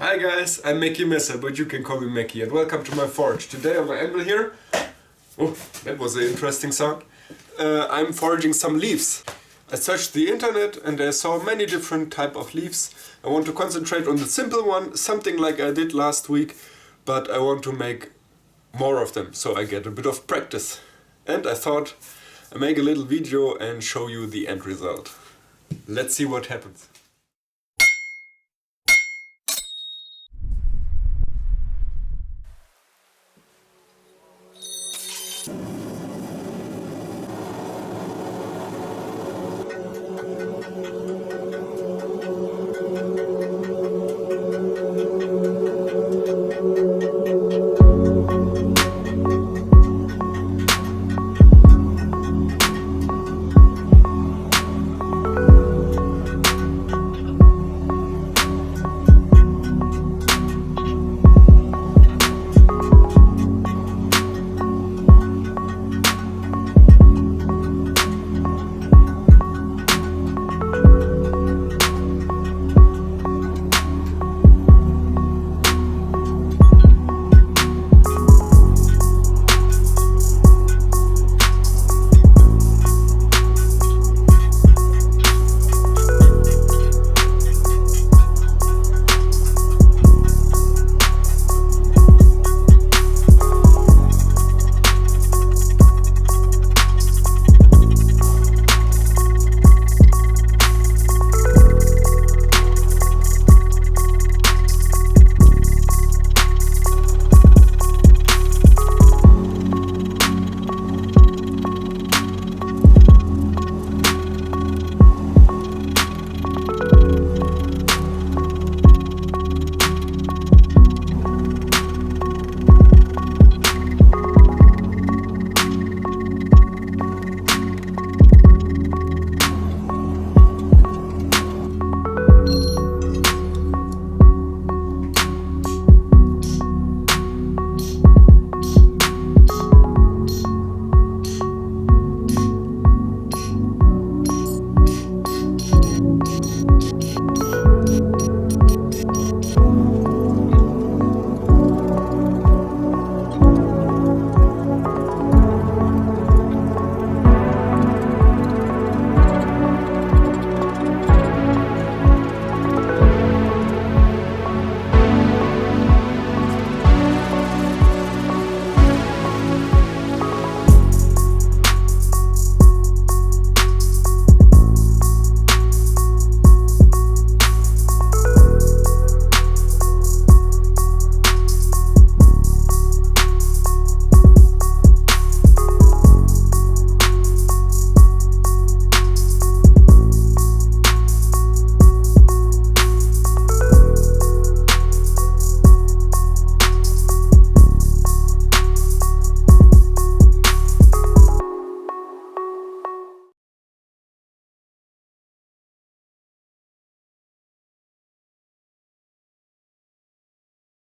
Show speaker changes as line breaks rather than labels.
Hi guys, I'm Mickey Messer, but you can call me Mickey, and welcome to my forge. Today on my anvil here, oh, that was an interesting sound, I'm forging some leaves. I searched the internet and I saw many different type of leaves. I want to concentrate on the simple one, something like I did last week, but I want to make more of them, so I get a bit of practice. And I thought I make a little video and show you the end result. Let's see what happens.